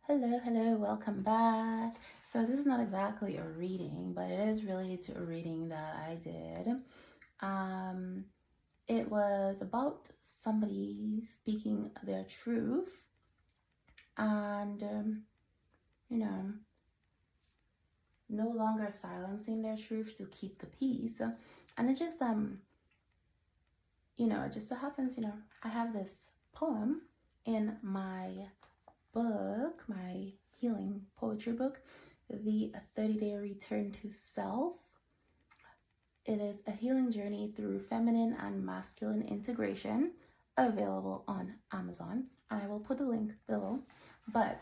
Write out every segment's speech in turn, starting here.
Hello, welcome back. So this is not exactly a reading, but it is related to a reading that I did. Um, it was about somebody speaking their truth and, you know, no longer silencing their truth to keep the peace. And it just, it just so happens, I have this poem in my book, my healing poetry book, the 30-Day Return to Self. It is a healing journey through feminine and masculine integration, available on Amazon. I will put the link below. But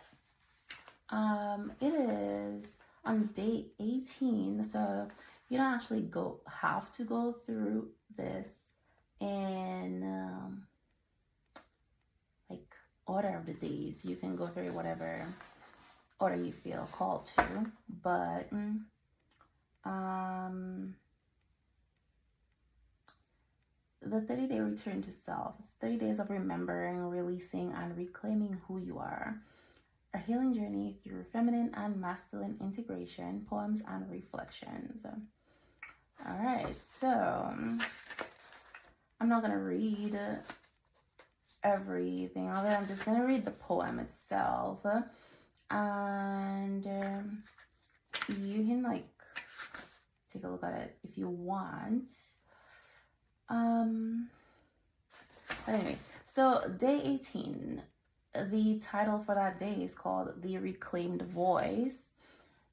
it is on day 18, so you don't actually have to go through this in like order of the days. You can go through whatever order you feel called to, but the 30-day return to self is 30 days of remembering, releasing, and reclaiming who you are. A healing journey through feminine and masculine integration, poems and reflections. All right, so I'm not gonna read everything of it. I'm just gonna read the poem itself, and you can like take a look at it if you want. Anyway, so day 18, the title for that day is called The Reclaimed Voice,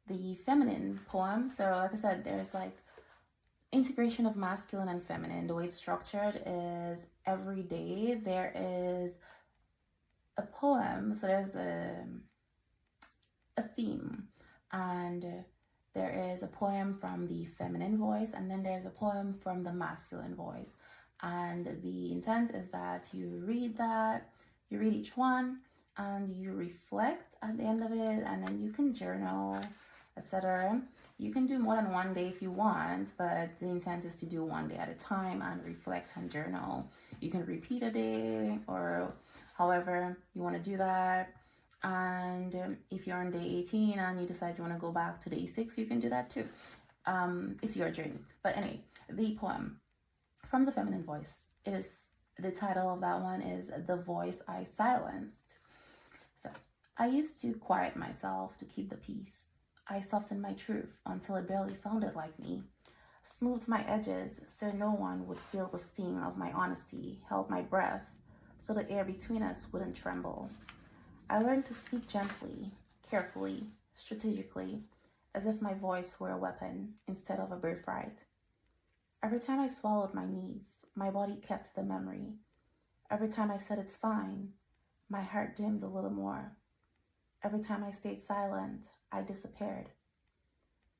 the feminine poem. So like I said, there's like integration of masculine and feminine. The way it's structured is every day there is a poem. So there's a theme, and there is a poem from the feminine voice, and then there's a poem from the masculine voice. And the intent is that you read each one, and you reflect at the end of it, and then you can journal, etc. You can do more than one day if you want, but the intent is to do one day at a time and reflect and journal. You can repeat a day or however you want to do that. And if you're on day 18 and you decide you want to go back to day 6, you can do that too. It's your journey. But anyway, the poem from the feminine voice, the title of that one is The Voice I Silenced. So I used to quiet myself to keep the peace. I softened my truth until it barely sounded like me, smoothed my edges so no one would feel the sting of my honesty, held my breath so the air between us wouldn't tremble. I learned to speak gently, carefully, strategically, as if my voice were a weapon instead of a birthright. Every time I swallowed my needs, my body kept the memory. Every time I said it's fine, my heart dimmed a little more. Every time I stayed silent, I disappeared.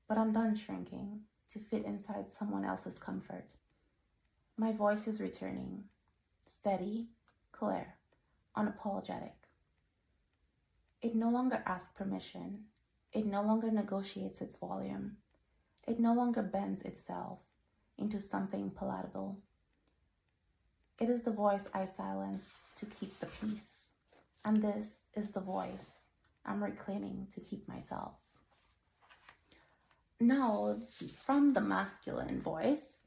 But I'm done shrinking to fit inside someone else's comfort. My voice is returning, steady, clear, unapologetic. It no longer asks permission. It no longer negotiates its volume. It no longer bends itself into something palatable. It is the voice I silence to keep the peace. And this is the voice I'm reclaiming to keep myself. Now, from the masculine voice,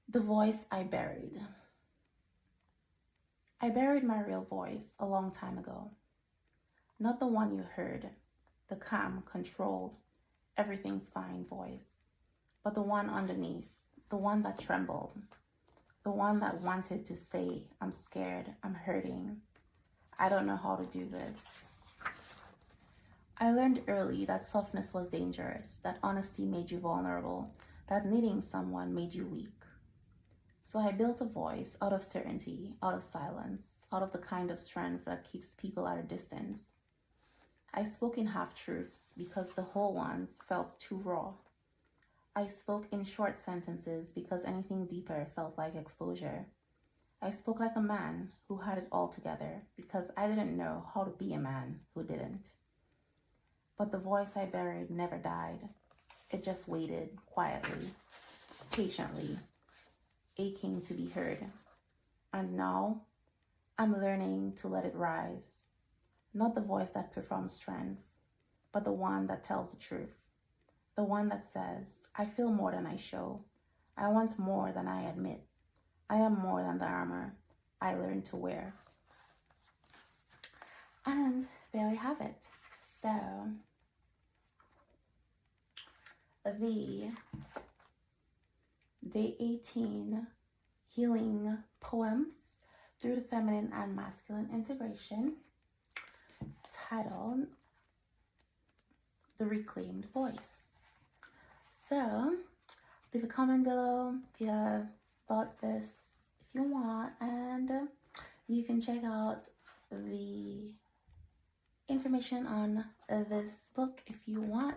the voice I buried. I buried my real voice a long time ago. Not the one you heard, the calm, controlled, everything's fine voice, but the one underneath, the one that trembled, the one that wanted to say, I'm scared, I'm hurting, I don't know how to do this. I learned early that softness was dangerous, that honesty made you vulnerable, that needing someone made you weak. So I built a voice out of certainty, out of silence, out of the kind of strength that keeps people at a distance. I spoke in half-truths because the whole ones felt too raw. I spoke in short sentences because anything deeper felt like exposure. I spoke like a man who had it all together because I didn't know how to be a man who didn't. But the voice I buried never died. It just waited quietly, patiently, aching to be heard. And now I'm learning to let it rise. not the voice that performs strength, but the one that tells the truth, the one that says, I feel more than I show. I want more than I admit. I am more than the armor I learned to wear. And there we have it. So, the Day 18 Healing Poems Through the Feminine and Masculine Integration, titled The Reclaimed Voice. So, leave a comment below if you bought this, if you want, and you can check out the information on this book if you want.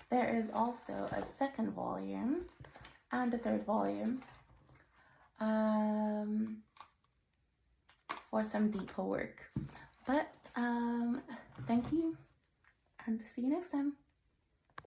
There is also a second volume and a third volume for some deeper work. But thank you, and see you next time.